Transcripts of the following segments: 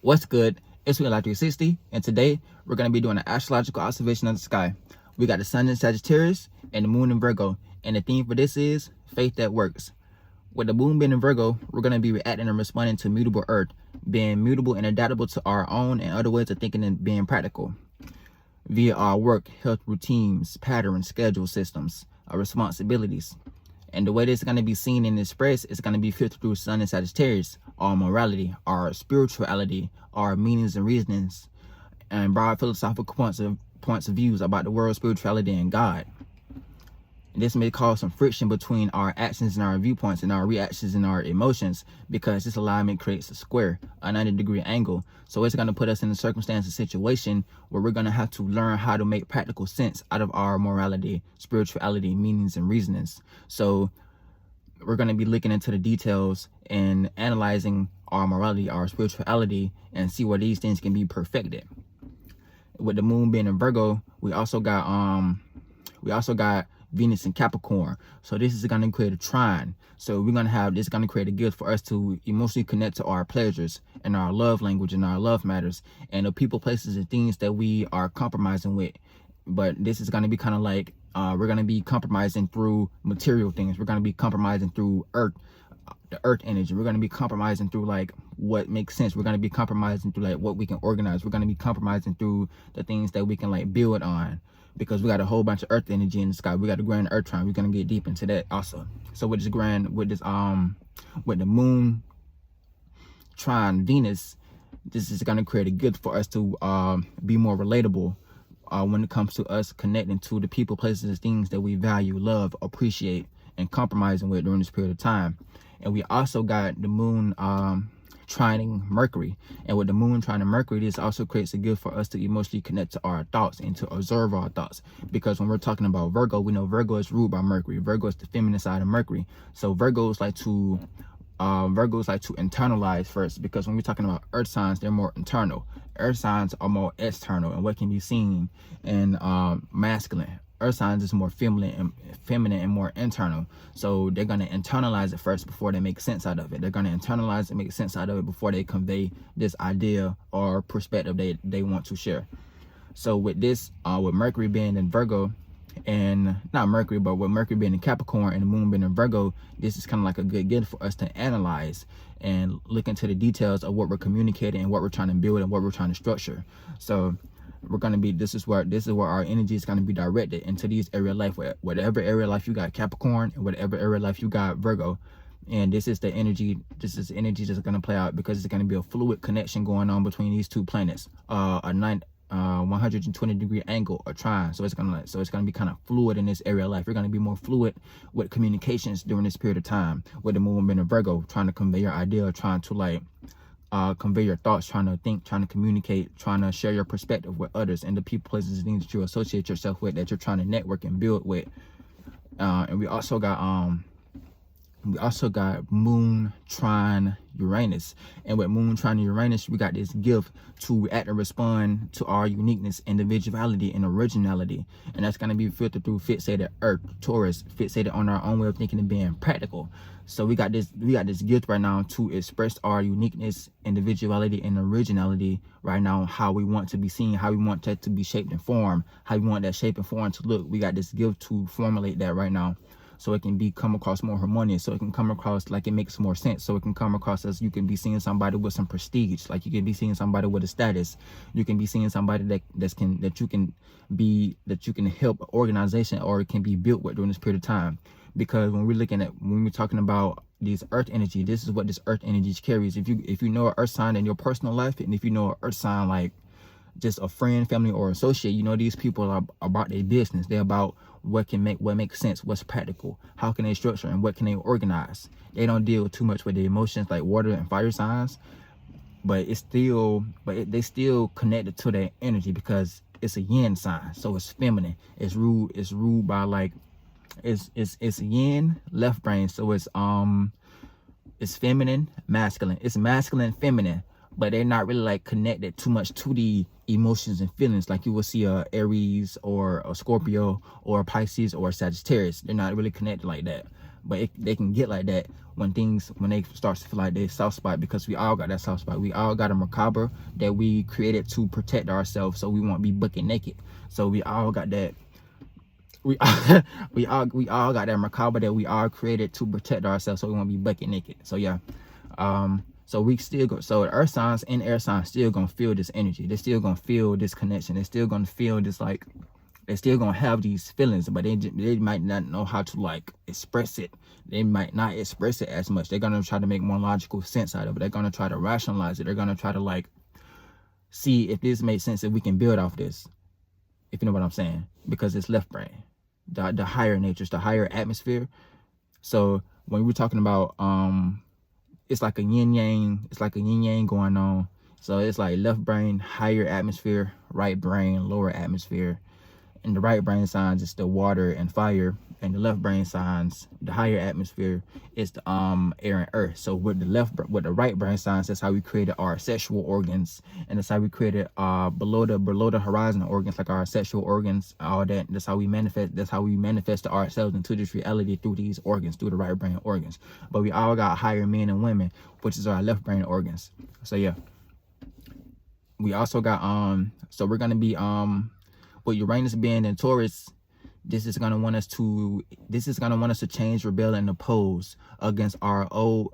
What's good? It's Real Life 360, and today we're going to be doing an astrological observation of the sky. We got the sun in Sagittarius and the moon in Virgo, and the theme for this is faith that works. With the moon being in Virgo, we're going to be reacting and responding to mutable earth, being mutable and adaptable to our own and other ways of thinking and being practical via our work, health routines, patterns, schedule systems, our responsibilities. And the way this is going to be seen and expressed is going to be filtered through Sun and Sagittarius, our morality, our spirituality, our meanings and reasonings, and broad philosophical points of views about the world, spirituality, and God. And this may cause some friction between our actions and our viewpoints and our reactions and our emotions, because this alignment creates a square, a 90-degree angle. So it's going to put us in a circumstance, a situation where we're going to have to learn how to make practical sense out of our morality, spirituality, meanings, and reasonings. So we're going to be looking into the details and analyzing our morality, our spirituality, and see where these things can be perfected. With the moon being in Virgo, we also got Venus in Capricorn. So this is going to create a trine. So we're going to have this going to create a gift for us to emotionally connect to our pleasures and our love language and our love matters and the people, places, and things that we are compromising with. But this is going to be kind of like we're going to be compromising through material things. We're going to be compromising through the earth energy. We're going to be compromising through like what makes sense. We're going to be compromising through like what we can organize. We're going to be compromising through the things that we can like build on, because we got a whole bunch of earth energy in the sky. We got a grand earth trine. We're going to get deep into that also. So with the moon trine Venus, this is going to create a gift for us to be more relatable when it comes to us connecting to the people, places, and things that we value, love, appreciate, and compromising with during this period of time. And we also got the moon trining Mercury. And with the moon trining Mercury, this also creates a gift for us to emotionally connect to our thoughts and to observe our thoughts. Because when we're talking about Virgo, we know Virgo is ruled by Mercury. Virgo is the feminine side of Mercury. So Virgos like to internalize first, because when we're talking about earth signs, they're more internal. Earth signs are more external and what can be seen and masculine. Earth signs is more feminine and more internal. So they're going to internalize it first before they make sense out of it. They're going to internalize and make sense out of it before they convey this idea or perspective they want to share. So with this, with Mercury being in Virgo, and not Mercury, but with Mercury being in Capricorn and the moon being in Virgo, this is kind of like a good gift for us to analyze and look into the details of what we're communicating and what we're trying to build and what we're trying to structure. So we're going to be, this is where our energy is going to be directed into these area of life, whatever area of life you got Capricorn and whatever area of life you got Virgo. And this is the energy that's going to play out, because it's going to be a fluid connection going on between these two planets, a 120-degree angle or trine. So it's gonna be kind of fluid in this area of life. You're gonna be more fluid with communications during this period of time, with the moon being in Virgo, trying to convey your idea, trying to like convey your thoughts, trying to think, trying to communicate, trying to share your perspective with others and the people, places, and things that you associate yourself with, that you're trying to network and build with. And we also got moon trine Uranus. And with moon trine Uranus, we got this gift to react and respond to our uniqueness, individuality, and originality. And that's going to be filtered through fixated earth, Taurus, fixated on our own way of thinking and being practical. So we got this gift right now to express our uniqueness, individuality, and originality right now, how we want to be seen, how we want that to be shaped and formed, how we want that shape and form to look. We got this gift to formulate that right now, so it can come across more harmonious, so it can come across like it makes more sense, so it can come across as you can be seeing somebody with some prestige, like you can be seeing somebody with a status, you can be seeing somebody that you can help an organization, or it can be built with during this period of time. Because when we're talking about these earth energy, this is what this earth energy carries. If you know an earth sign in your personal life, and if you know an earth sign like just a friend, family, or associate, you know these people are about their business. They're about what makes sense, what's practical, how can they structure, and what can they organize. They don't deal too much with the emotions like water and fire signs, but they still connected to their energy, because it's a yin sign, so it's feminine. It's ruled by like it's yin left brain, so it's feminine, masculine. It's masculine, feminine, but they're not really like connected too much to the emotions and feelings like you will see a Aries or a Scorpio or a Pisces or a Sagittarius. They're not really connected like that. But they can get like that when they start to feel like they're soft spot, because we all got that soft spot. We all got a macabre that we created to protect ourselves, so we won't be bucket naked. So we all got that. We all got that macabre that we all created to protect ourselves, so we won't be bucket naked. So yeah, so we still go. So earth signs and air signs still gonna feel this energy. They're still gonna feel this connection. They're still gonna feel this, like, they're still gonna have these feelings, but they might not know how to like express it. They might not express it as much. They're gonna try to make more logical sense out of it. They're gonna try to rationalize it. They're gonna try to like see if this makes sense, if we can build off this, if you know what I'm saying, because it's left brain, the higher natures, the higher atmosphere. So when we're talking about it's like a yin yang going on. So it's like left brain, higher atmosphere, right brain, lower atmosphere. And the right brain signs is the water and fire, and the left brain signs, the higher atmosphere, is the air and earth. So with the right brain signs, that's how we created our sexual organs, and that's how we created below the horizon organs, like our sexual organs, all that. That's how we manifest ourselves into this reality through these organs, through the right brain organs. But we all got higher men and women, which is our left brain organs. So yeah, we also got so we're gonna be with Uranus being in Taurus, this is gonna want us to change, rebel, and oppose against an old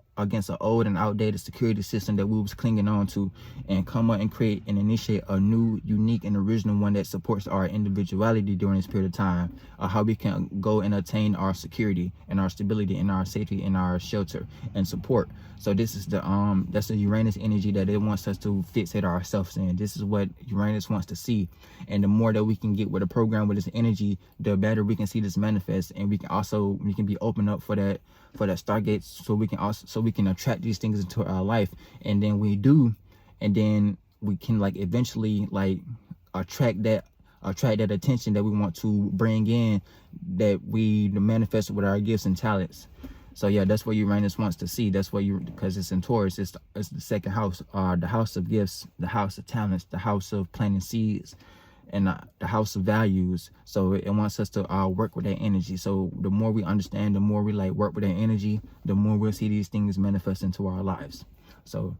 and outdated security system that we was clinging on to, and come up and create and initiate a new, unique, and original one that supports our individuality during this period of time, how we can go and attain our security and our stability and our safety and our shelter and support. So this is that's the Uranus energy that it wants us to fixate ourselves in. This is what Uranus wants to see, and the more that we can get with a program with this energy, the better we can see this manifest, and we can be open up for that stargates, so we can attract these things into our life. And then we can like eventually like attract that attention that we want to bring in, that we manifest with our gifts and talents. So yeah, that's what Uranus wants to see. That's what because it's in Taurus, it's the second house, the house of gifts, the house of talents, the house of planting seeds, and the house of values. So it wants us to work with that energy. So the more we understand, the more we like work with that energy, the more we'll see these things manifest into our lives. So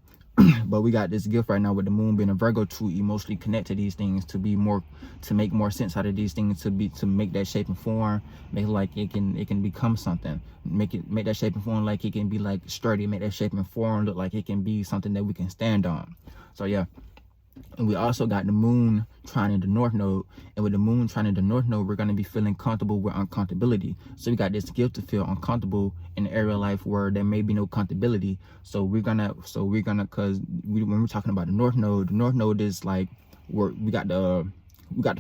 but we got this gift right now with the moon being a Virgo to emotionally connect to these things, to make more sense out of these things, to make that shape and form, make it like it can become something, make that shape and form like it can be like sturdy, make that shape and form look like it can be something that we can stand on. So yeah. And we also got the moon trining the north node, and with the moon trining the north node, we're going to be feeling comfortable with uncomfortability. So we got this gift to feel uncomfortable in an area of life where there may be no comfortability. So we're gonna because when we're talking about the north node is like where we got to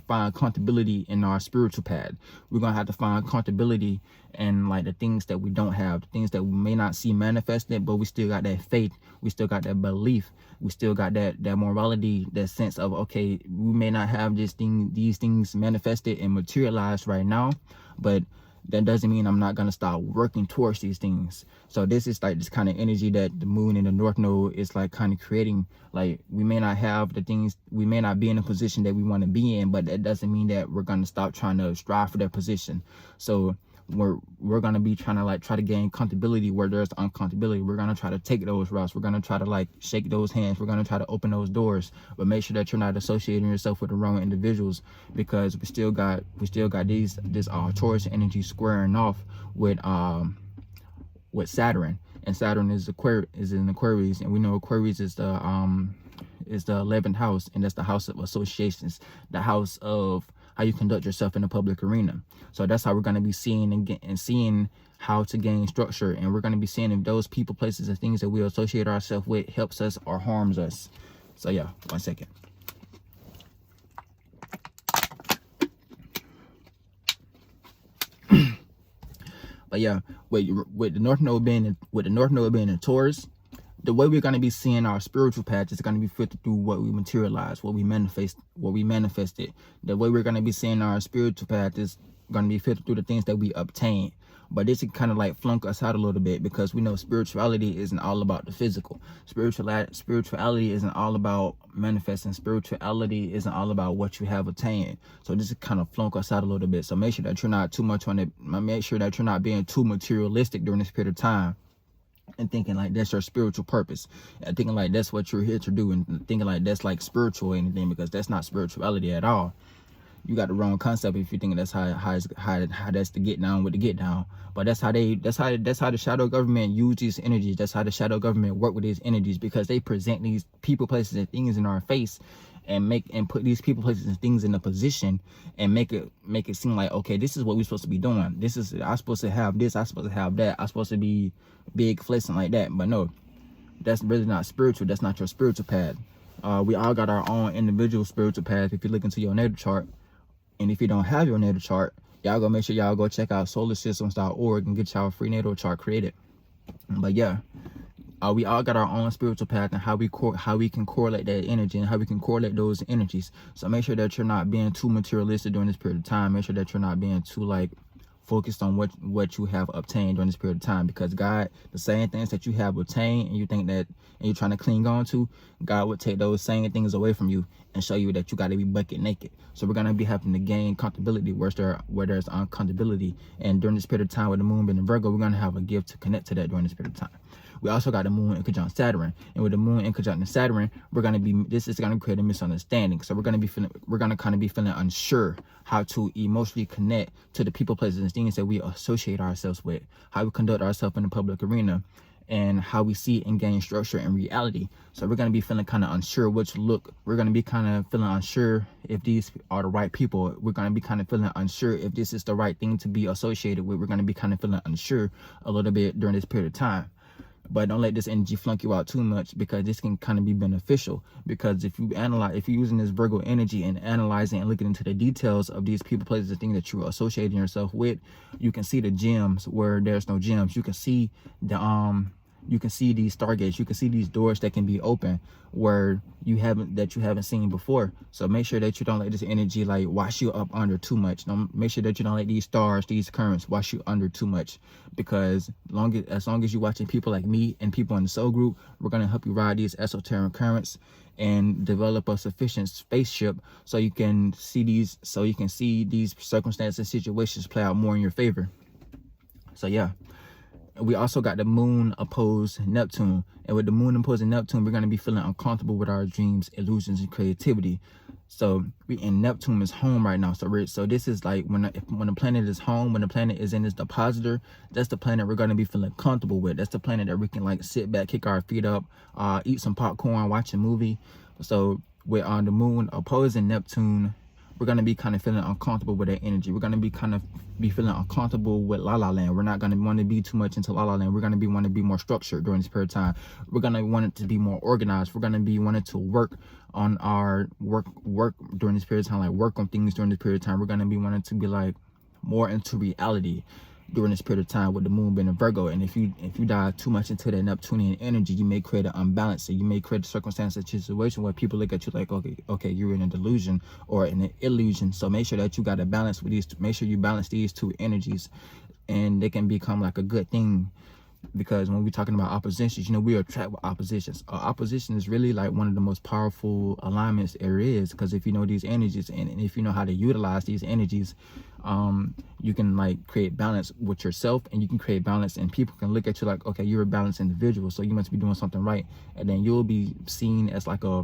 find comfortability in our spiritual path. We're gonna have to find comfortability in like the things that we don't have, the things that we may not see manifested, but we still got that faith, we still got that belief, we still got that morality, that sense of, okay, we may not have these things manifested and materialized right now, but that doesn't mean I'm not going to start working towards these things. So this is like this kind of energy that the moon in the north node is like kind of creating. Like we may not have the things, we may not be in a position that we want to be in, but that doesn't mean that we're going to stop trying to strive for that position. So we're going to be trying to try to gain comfortability where there's uncomfortability. We're going to try to take those routes. We're going to try to like shake those hands. We're going to try to open those doors, but make sure that you're not associating yourself with the wrong individuals, because we still got this Taurus energy squaring off with Saturn, and Saturn is in Aquarius, and we know Aquarius is the 11th house, and that's the house of associations, the house of how you conduct yourself in the public arena. So that's how we're going to be seeing how to gain structure, and we're going to be seeing if those people, places, and things that we associate ourselves with helps us or harms us. So yeah, 1 second. But yeah, with the north node being in Taurus, the way we're going to be seeing our spiritual path is going to be filtered through what we materialize, what we manifested. The way we're going to be seeing our spiritual path is going to be filtered through the things that we obtain. But this can kind of like flunk us out a little bit, because we know spirituality isn't all about the physical. Spirituality isn't all about manifesting. Spirituality isn't all about what you have attained. So this is kind of flunk us out a little bit. So make sure that you're not too much on it. Make sure that you're not being too materialistic during this period of time, and thinking like that's your spiritual purpose, and thinking like that's what you're here to do, and thinking like that's like spiritual or anything, because that's not spirituality at all. You got the wrong concept if you think that's how that's the get down with the get down. But that's how the shadow government use these energies. That's how the shadow government work with these energies, because they present these people, places, and things in our face, and put these people, places, and things in a position, and make it seem like, okay, this is what we're supposed to be doing. This is, I'm supposed to have this, I'm supposed to have that, I'm supposed to be big, flexing like that. But no, that's really not spiritual. That's not your spiritual path. We all got our own individual spiritual path. If you look into your natal chart, and if you don't have your natal chart, y'all go make sure y'all go check out solarsystems.org and get y'all a free natal chart created. But yeah, we all got our own spiritual path, and how we can correlate that energy, and how we can correlate those energies. So make sure that you're not being too materialistic during this period of time. Make sure that you're not being too like focused on what you have obtained during this period of time, because God, the same things that you have obtained and you think that, and you're trying to cling on to, God would take those same things away from you and show you that you got to be bucket naked. So we're going to be having to gain comfortability where there's uncomfortability. And during this period of time with the moon being in Virgo, we're going to have a gift to connect to that during this period of time. We also got the moon in conjunct Saturn, and with the moon in conjunct Saturn, this is going to create a misunderstanding. So we're going to kind of be feeling unsure how to emotionally connect to the people, places, and things that we associate ourselves with, how we conduct ourselves in the public arena, and how we see and gain structure and reality. So we're going to be feeling kind of unsure we're going to be kind of feeling unsure if these are the right people. We're going to be kind of feeling unsure if this is the right thing to be associated with. We're going to be kind of feeling unsure a little bit during this period of time. But don't let this energy flunk you out too much, because this can kind of be beneficial. Because if you're using this Virgo energy and analyzing and looking into the details of these people, places, and things that you're associating yourself with, you can see the gems where there's no gems. You can see you can see these stargates. You can see these doors that can be open where you haven't seen before. So make sure that you don't let this energy like wash you up under too much. Make sure that you don't let these stars, these currents wash you under too much, because as long as you're watching people like me and people in the soul group, we're going to help you ride these esoteric currents and develop a sufficient spaceship so you can see these circumstances and situations play out more in your favor. So yeah. We also got the moon opposed Neptune, and with the moon opposing Neptune, we're going to be feeling uncomfortable with our dreams, illusions, and creativity. So Neptune is home right now. So this is like when the planet is home, when the planet is in its depositor, that's the planet we're going to be feeling comfortable with. That's the planet that we can like sit back, kick our feet up, eat some popcorn, watch a movie. So with the moon opposing Neptune, we're going to be kind of feeling uncomfortable with that energy. We're going to be feeling uncomfortable with La La Land. We're not going to want to be too much into La La Land. We're going to want to be more structured during this period of time. We're going to want it to be more organized. We're going to be wanting to work on our work during this period of time, like work on things during this period of time. We're going to be wanting to be like more into reality during this period of time with the moon being in Virgo. And if you dive too much into that Neptunian energy, you may create an imbalance. So you may create a circumstance, a situation where people look at you like, okay, you're in a delusion or in an illusion. So make sure that you got a balance with these. Make sure you balance these two energies, and they can become like a good thing. Because when we're talking about oppositions, we attract with oppositions. Opposition is really like one of the most powerful alignments there is, because if you know these energies and if you know how to utilize these energies, you can like create balance with yourself, and you can create balance, and people can look at you like, okay, you're a balanced individual, so you must be doing something right. And then you'll be seen as like a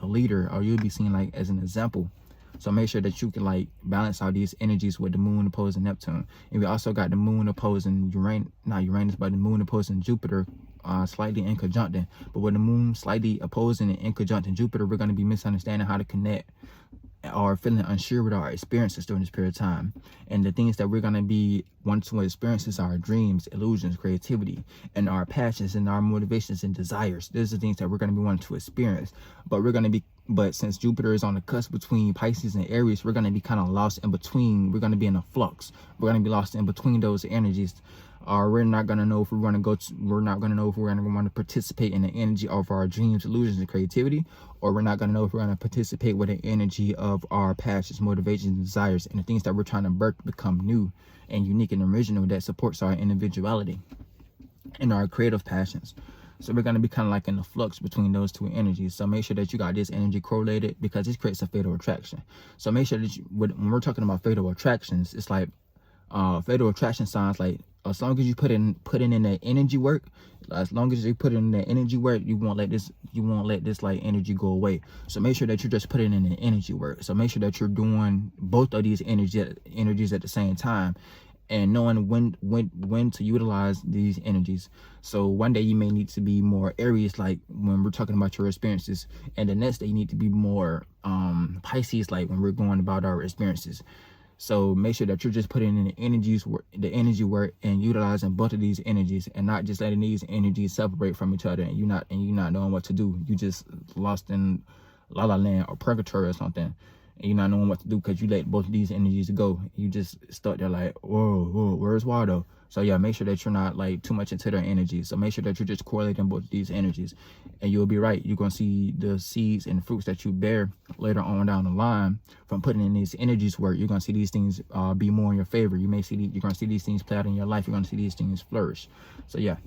leader, or you'll be seen like as an example. So make sure that you can like balance out these energies with the moon opposing Neptune. And we also got the moon opposing not Uranus, but the moon opposing Jupiter, slightly in conjunction. But with the moon slightly opposing and in conjunction Jupiter, we're going to be misunderstanding how to connect or feeling unsure with our experiences during this period of time. And the things that we're going to be wanting to experience is our dreams, illusions, creativity, and our passions and our motivations and desires. These are things that we're going to be wanting to experience. But we're going to be But since Jupiter is on the cusp between Pisces and Aries, we're going to be kind of lost in between. We're going to be in a flux. We're going to be lost in between those energies. We're not going to know if we're going to we're not going to know if we're going to want to participate in the energy of our dreams, illusions, and creativity, or we're not going to know if we're going to participate with the energy of our passions, motivations, and desires, and the things that we're trying to birth become new and unique and original that supports our individuality and our creative passions. So we're going to be kind of like in the flux between those two energies. So make sure that you got this energy correlated, because this creates a fatal attraction. So make sure that when we're talking about fatal attractions, it's like fatal attraction signs, like as long as you put in that energy work, as long as you put in that energy work, you won't let this like energy go away. So make sure that you're just putting in the energy work. So make sure that you're doing both of these energies at the same time, and knowing when to utilize these energies. So one day you may need to be more Aries, like when we're talking about your experiences, and the next day you need to be more Pisces, like when we're going about our experiences. So make sure that you're just putting in the energy work and utilizing both of these energies, and not just letting these energies separate from each other, and you're not knowing what to do. You just lost in la la land or purgatory or something, and you're not knowing what to do because you let both of these energies go. You just stuck there like, whoa, where's Waldo? So yeah, make sure that you're not like too much into their energies. So make sure that you're just correlating both of these energies, and you'll be right. You're going to see the seeds and fruits that you bear later on down the line from putting in these energies work. You're going to see these things be more in your favor. You're going to see these things play out in your life. You're going to see these things flourish. So yeah.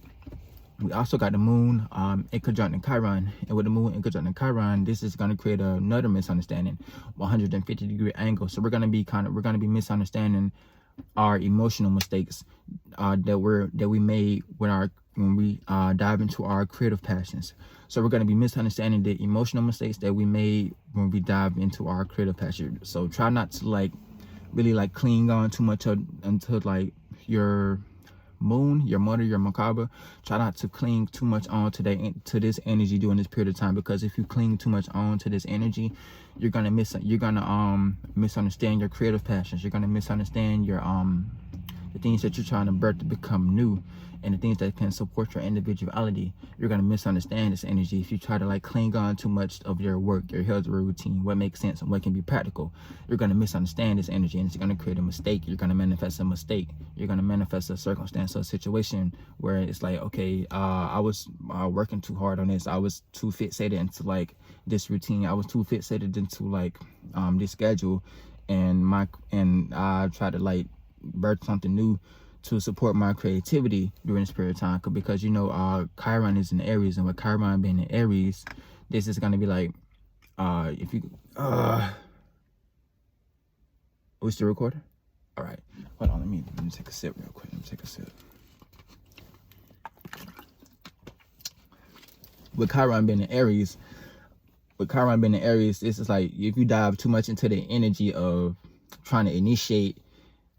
We also got the moon in conjunct Chiron, and with the moon in conjunct Chiron, this is going to create another misunderstanding, 150-degree angle. So we're going to be misunderstanding our emotional mistakes that we made when we dive into our creative passions. So we're going to be misunderstanding the emotional mistakes that we made when we dive into our creative passion. So try not to really cling on too much until like your moon, your mother, your macabre. Try not to cling too much on to this energy during this period of time, because if you cling too much on to this energy, you're gonna misunderstand your creative passions. You're gonna misunderstand your the things that you're trying to birth to become new, and the things that can support your individuality. You're going to misunderstand this energy if you try to cling on too much of your work, your health routine, what makes sense and what can be practical. You're going to misunderstand this energy, and it's going to create a mistake. You're going to manifest a mistake. You're going to manifest a circumstance or a situation where it's like, okay, I was working too hard on this. I was too fixated into this routine. I was too fixated into this schedule, and I tried to birth something new to support my creativity during this period of time, because Chiron is in Aries, and with Chiron being in Aries, this is going to be if you we still recording? All right, hold on, let me take a sip real quick. Let me take a sip. With Chiron being in Aries, this is if you dive too much into the energy of trying to initiate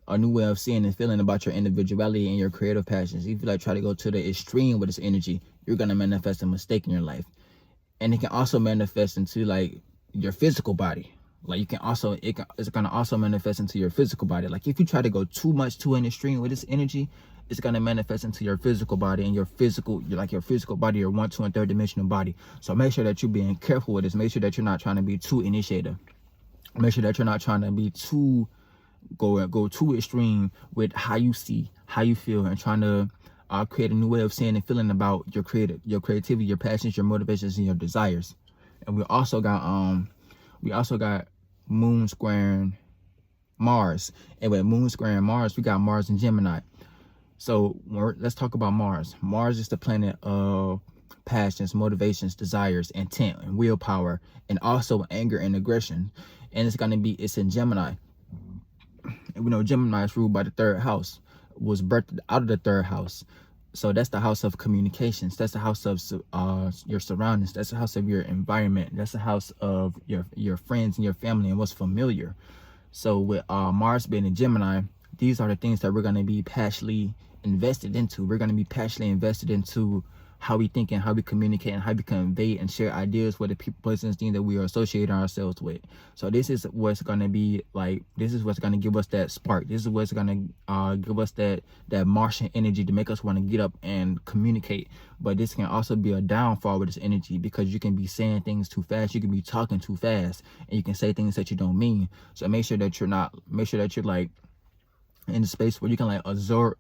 a new way of seeing and feeling about your individuality and your creative passions. If you try to go to the extreme with this energy, you're gonna manifest a mistake in your life, and it can also manifest into your physical body. It's gonna also manifest into your physical body. If you try to go too an extreme with this energy, it's gonna manifest into your physical body, and your physical body, your 1, 2, and 3rd dimensional body. So make sure that you're being careful with this. Make sure that you're not trying to be too initiative. Make sure that you're not trying to be too go too extreme with how you see, how you feel, and trying to create a new way of seeing and feeling about your creativity, your passions, your motivations, and your desires. And we also got Moon squaring Mars, and with Moon squaring Mars, we got Mars in Gemini. So let's talk about Mars. Mars is the planet of passions, motivations, desires, intent, and willpower, and also anger and aggression. And it's in Gemini. And we know Gemini is ruled by the 3rd house, was birthed out of the 3rd house. So that's the house of communications. That's the house of your surroundings. That's the house of your environment. That's the house of your friends and your family and what's familiar. So with Mars being in Gemini, these are the things that we're going to be passionately invested into. We're going to be passionately invested into how we think and how we communicate and how we convey and share ideas with the people, places, and things that we are associating ourselves with. So this is what's going to be like, this is what's going to give us that spark. This is what's going to give us that Martian energy to make us want to get up and communicate. But this can also be a downfall with this energy, because you can be saying things too fast, you can be talking too fast, and you can say things that you don't mean. So make sure that you're like in the space where you can like observe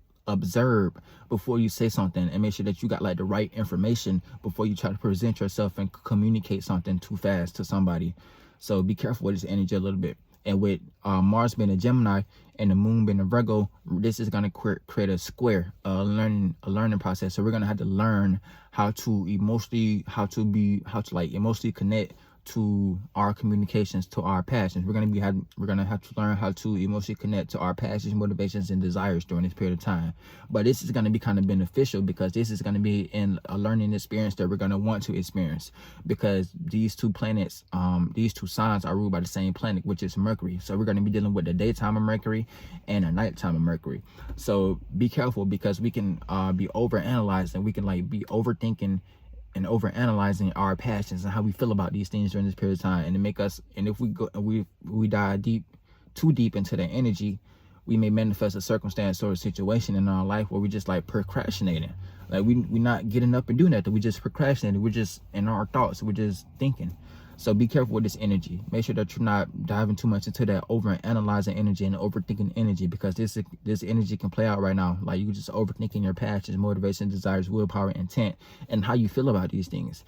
before you say something, and make sure that you got like the right information before you try to present yourself and communicate something too fast to somebody. So be careful with this energy a little bit. And with Mars being a Gemini and the Moon being a Virgo, this is going to create a square, a learning process. So we're going to have to learn how to emotionally connect to our communications, to our passions. We're gonna have to learn how to emotionally connect to our passions, motivations, and desires during this period of time. But this is gonna be kind of beneficial, because this is gonna be in a learning experience that we're gonna want to experience, because these two planets, these two signs are ruled by the same planet, which is Mercury. So we're gonna be dealing with the daytime of Mercury and the nighttime of Mercury. So be careful, because we can be overanalyzing, we can like be overthinking and overanalyzing our passions and how we feel about these things during this period of time, and to make us, and if we dive too deep into the energy, we may manifest a circumstance or a situation in our life where we just like procrastinating, like we're not getting up and doing that, we just procrastinating, we're just in our thoughts, we're just thinking. So be careful with this energy. Make sure that you're not diving too much into that over-analyzing energy and overthinking energy, because this energy can play out right now. Like you just overthinking your passions, motivation, desires, willpower, intent, and how you feel about these things.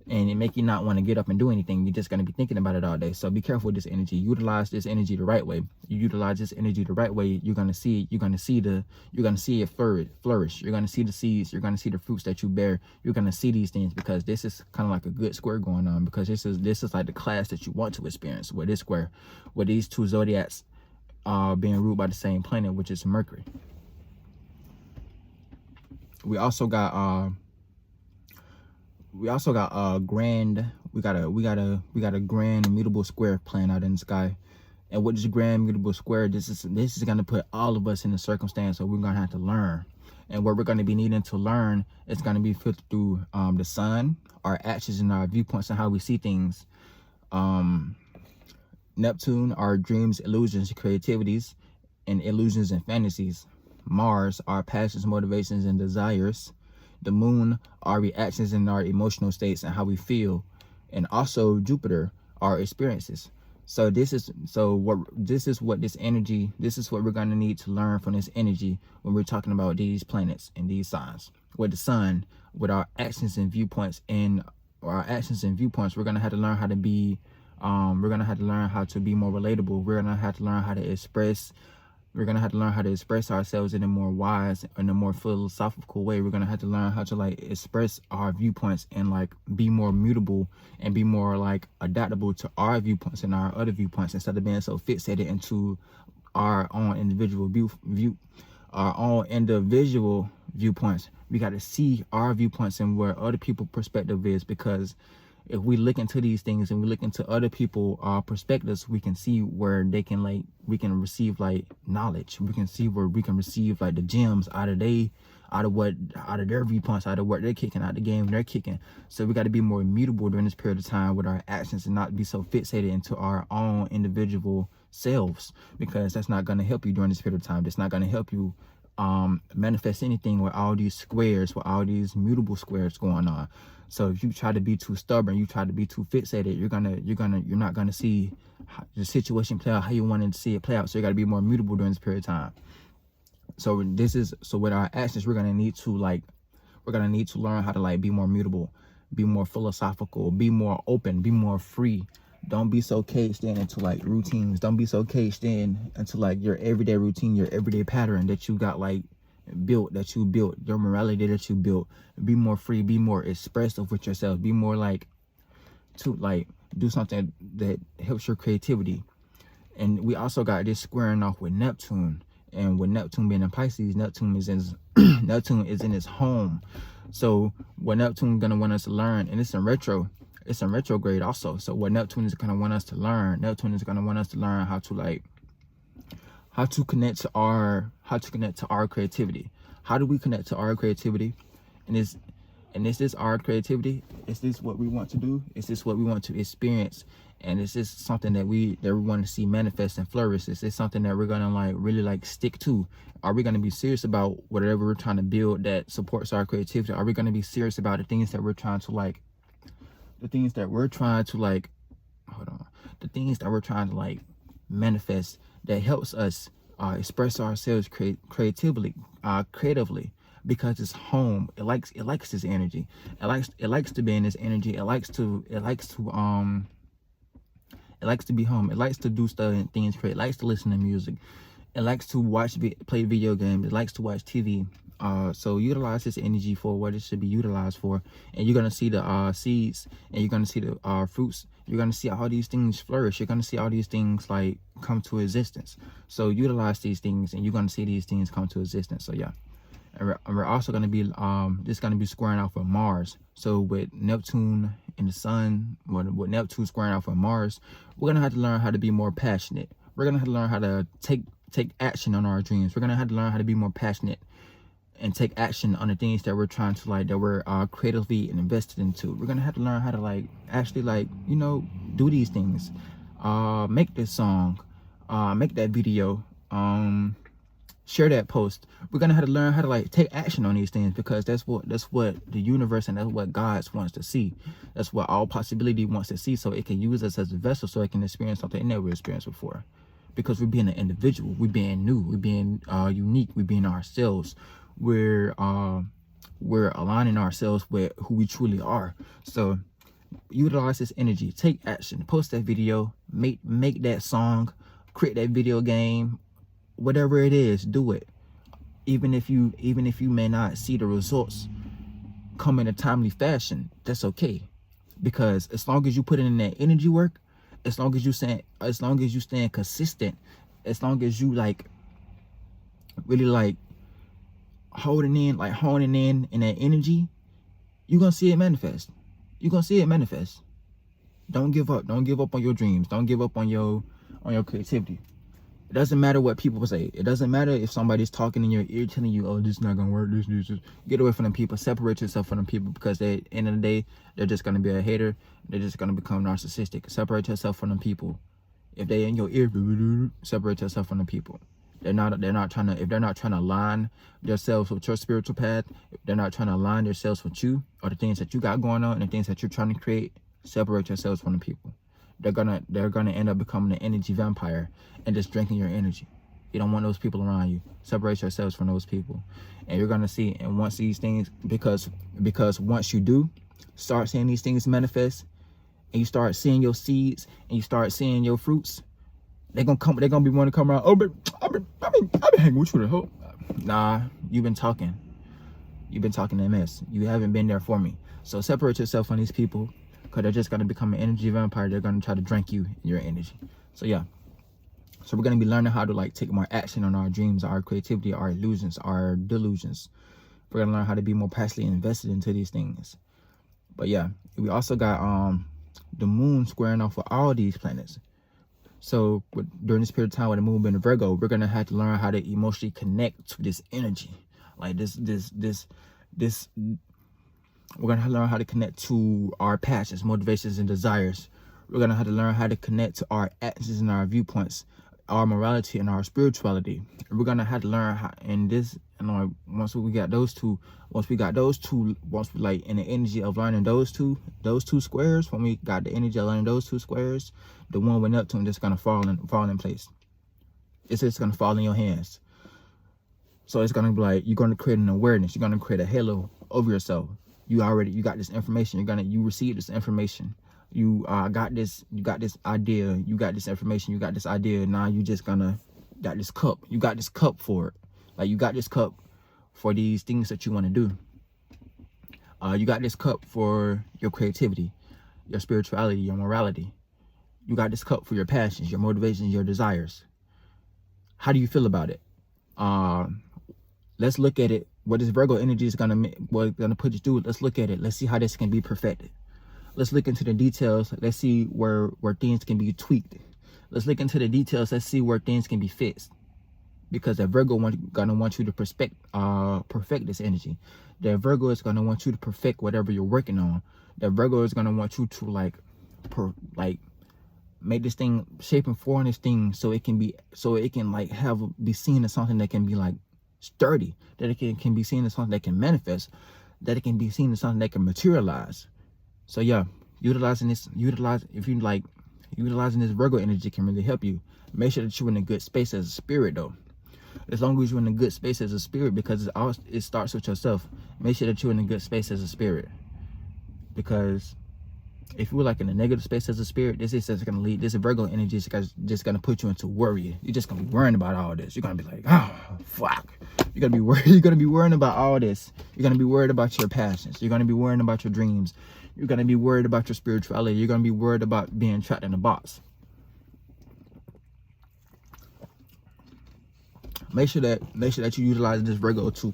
And it make you not want to get up and do anything. You're just going to be thinking about it all day. So be careful with this energy. Utilize this energy the right way. You utilize this energy the right way, you're going to see it flourish. You're going to see the seeds. You're going to see the fruits that you bear. You're going to see these things, because this is kind of like a good square going on, because this is like the class that you want to experience with this square, with these two zodiacs being ruled by the same planet, which is Mercury. We also got a grand mutable square playing out in the sky. And what is grand mutable square? This is going to put all of us in a circumstance that we're going to have to learn. And what we're going to be needing to learn is going to be filtered through the sun, our actions, and our viewpoints, and how we see things. Neptune, our dreams, illusions, creativities, and illusions and fantasies. Mars, our passions, motivations, and desires. The Moon, our reactions and our emotional states and how we feel. And also Jupiter, our experiences. So this is what this energy, this is what we're going to need to learn from this energy when we're talking about these planets and these signs. With the sun, with our actions and viewpoints, we're going to have to learn how to be more relatable. We're going to have to learn how to express ourselves in a more wise, in a more philosophical way. We're going to have to learn how to like express our viewpoints and like be more mutable and be more like adaptable to our viewpoints and our other viewpoints, instead of being so fixated into our own individual viewpoints. We got to see our viewpoints and where other people's perspective is, because if we look into these things and we look into other people's perspectives, we can see where we can receive like knowledge. We can see where we can receive like the gems out of their viewpoints, out of what they're kicking, out of the game they're kicking. So we got to be more immutable during this period of time with our actions, and not be so fixated into our own individual selves, because that's not going to help you during this period of time. That's not going to help you manifest anything with all these squares, with all these mutable squares going on. So if you try to be too stubborn, you try to be too fixated, you're not gonna see the situation play out how you wanted to see it play out. So you got to be more mutable during this period of time. So with our actions, we're gonna need to learn how to like be more mutable, be more philosophical, be more open, be more free. Don't be so caged in into like routines. Don't be so caged in into like your everyday routine, your everyday pattern that you got like built, your morality that you built. Be more free, be more expressive with yourself, be more like to like do something that helps your creativity. And we also got this squaring off with Neptune, and with Neptune being in Pisces, Neptune is in his home. So what Neptune gonna want us to learn, and it's in retrograde also. So what Neptune is gonna want us to learn, how to connect to our creativity. How do we connect to our creativity? And And is this our creativity? Is this what we want to do? Is this what we want to experience? And is this something that we want to see manifest and flourish? Is this something that we're gonna like really like stick to? Are we gonna be serious about whatever we're trying to build that supports our creativity? Are we gonna be serious about the things that we're trying to like, the things that we're trying to like, the things that we're trying to like manifest that helps us express ourselves creatively, because it's home. It likes this energy. It likes to be in this energy. It likes to be home. It likes to do stuff and things. It likes to listen to music. It likes to play video games. It likes to watch TV. So utilize this energy for what it should be utilized for, and you're gonna see the seeds, and you're gonna see the fruits. You're gonna see all these things flourish. You're gonna see all these things like come to existence. So utilize these things, and you're gonna see these things come to existence. So yeah. And we're also going to be just going to be squaring off with Mars. So with Neptune and the Sun, with Neptune squaring off with Mars, we're going to have to learn how to be more passionate. We're going to have to learn how to take action on our dreams. We're going to have to learn how to be more passionate and take action on the things that we're trying to like, that we're creatively invested into. We're going to have to learn how to like actually like, you know, do these things, make this song, make that video, share that post. We're gonna have to learn how to like take action on these things, because that's what the universe and that's what God wants to see. That's what all possibility wants to see, so it can use us as a vessel, so it can experience something it never experienced before. Because we're being an individual, we're being new, we're being unique, we're being ourselves. We're aligning ourselves with who we truly are. So utilize this energy, take action, post that video, make that song, create that video game. Whatever it is, do it. Even if you may not see the results come in a timely fashion, that's okay. Because as long as you put in that energy work, as long as you staying consistent, as long as you like really like honing in in that energy, you're gonna see it manifest. You're gonna see it manifest. Don't give up. Don't give up on your dreams. Don't give up on your creativity. It doesn't matter what people say. It doesn't matter if somebody's talking in your ear telling you, oh, this is not gonna work, this. Get away from them people. Separate yourself from them people, because at the end of the day, they're just gonna be a hater. They're just gonna become narcissistic. Separate yourself from them people. If they in your ear, separate yourself from the people. If they're not trying to align themselves with your spiritual path, if they're not trying to align themselves with you or the things that you got going on and the things that you're trying to create, separate yourselves from the people. They're gonna end up becoming an energy vampire and just drinking your energy. You don't want those people around you. Separate yourselves from those people, and you're gonna see. And once these things, because once you do start seeing these things manifest, and you start seeing your seeds and you start seeing your fruits, they're gonna be wanting to come around. Oh, but I've been hanging with you the whole. Nah, you've been talking that mess. You haven't been there for me. So separate yourself from these people, because they're just going to become an energy vampire. They're going to try to drink you in your energy. So yeah. So we're going to be learning how to like take more action on our dreams, our creativity, our illusions, our delusions. We're going to learn how to be more passionately invested into these things. But yeah, we also got the moon squaring off with all these planets. So during this period of time with the moon being in Virgo, we're going to have to learn how to emotionally connect to this energy. Like this we're going to learn how to connect to our passions, motivations, and desires. We're going to have to learn how to connect to our actions and our viewpoints, our morality and our spirituality. We're going to have to learn how once we got those two, once we like in the energy of learning those two squares, when we got the energy of learning those two squares, the one with Neptune just going to fall in place. It's just going to fall in your hands. So it's going to be like, you're going to create an awareness. You're going to create a halo over yourself. You got this information. You received this information. You got this idea. You got this information. You got this idea. Now you just got this cup. You got this cup for it. Like you got this cup for these things that you want to do. You got this cup for your creativity, your spirituality, your morality. You got this cup for your passions, your motivations, your desires. How do you feel about it? Let's look at it. What this Virgo energy is gonna put you through. Let's look at it. Let's see how this can be perfected. Let's look into the details. Let's see where things can be tweaked. Let's look into the details. Let's see where things can be fixed. because that Virgo gonna want you to perfect this energy. That Virgo is gonna want you to perfect whatever you're working on. That Virgo is gonna want you to like make this thing, shape and form this thing so it can be be seen as something that can be like sturdy, that it can be seen as something that can manifest, that it can be seen as something that can materialize. So yeah, utilizing this Virgo energy can really help you. Make sure that you're in a good space as a spirit though. As long as you're in a good space as a spirit, because it starts with yourself. Make sure that you're in a good space as a spirit, because if you're like in a negative space as a spirit, this Virgo energy is just gonna put you into worry. You're just gonna be worrying about all this. You're gonna be like, oh fuck. You're gonna be worrying about all this. You're gonna be worried about your passions. You're gonna be worrying about your dreams. You're gonna be worried about your spirituality. You're gonna be worried about being trapped in a box. Make sure that you utilize this Virgo to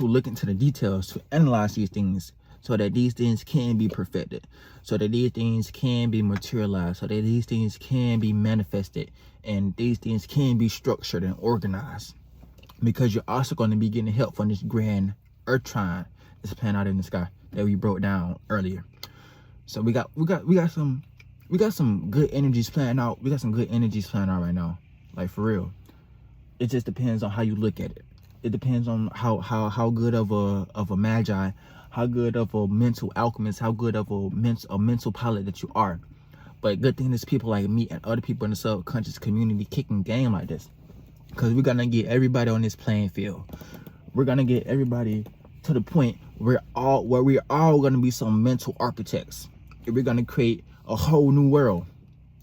look into the details, to analyze these things, so that these things can be perfected, so that these things can be materialized, so that these things can be manifested, and these things can be structured and organized. Because you're also going to be getting help from this grand earth trine that's playing out in the sky that we broke down earlier. So we got some good energies playing out. We got some good energies playing out right now, like for real. It just depends on how you look at it. It depends on how good of a magi, how good of a mental alchemist, how good of a mental pilot that you are. But good thing is people like me and other people in the subconscious community kicking game like this, because we're gonna get everybody on this playing field. We're gonna get everybody to the point where we're all gonna be some mental architects. We're gonna create a whole new world.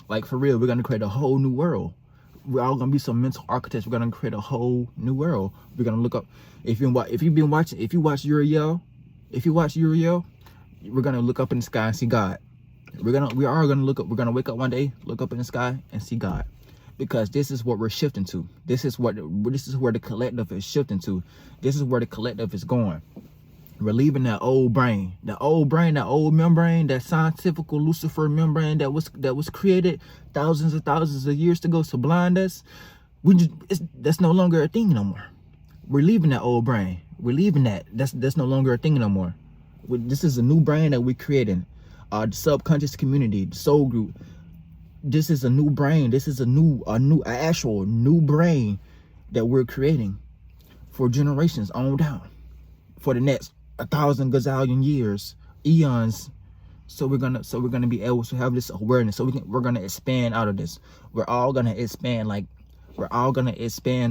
Like for real, we're gonna create a whole new world. We're all gonna be some mental architects. We're gonna create a whole new world. We're gonna look up. If you watch Uriel, we're gonna look up in the sky and see God. We're gonna wake up one day, look up in the sky and see God, because this is what we're shifting to. This is where the collective is shifting to. This is where the collective is going. We're leaving that old brain, that old membrane, that scientific Lucifer membrane that was created thousands of years ago to blind us. That's no longer a thing no more. We're leaving that old brain. We're leaving that. That's no longer a thing no more. This is a new brain that we're creating. The subconscious community, the soul group. This is a new brain. This is an actual new brain that we're creating for generations on down, for the next 1,000 gazillion years, eons. So we're gonna be able to have this awareness. So we're gonna expand out of this. We're all gonna expand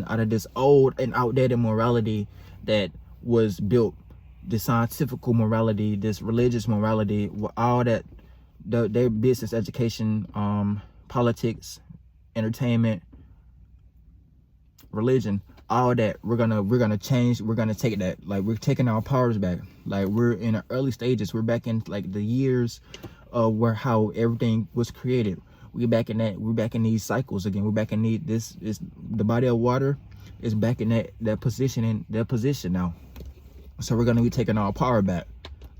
out of this old and outdated morality that was built, the scientific morality, this religious morality, all that, their business, education, politics, entertainment, religion, all that. We're gonna change. We're gonna take that. Like, we're taking our powers back. Like, we're in the early stages. We're back in like the years of how everything was created. We're back in that. We're back in these cycles again. We're back in the body of water is back in that position now. So we're gonna be taking our power back.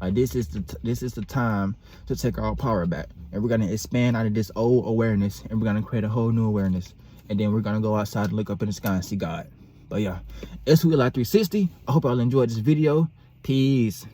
Like, this is the time to take our power back, and we're gonna expand out of this old awareness, and we're gonna create a whole new awareness, and then we're gonna go outside and look up in the sky and see God. But yeah, it's Wheeler 360. I hope y'all enjoyed this video. Peace.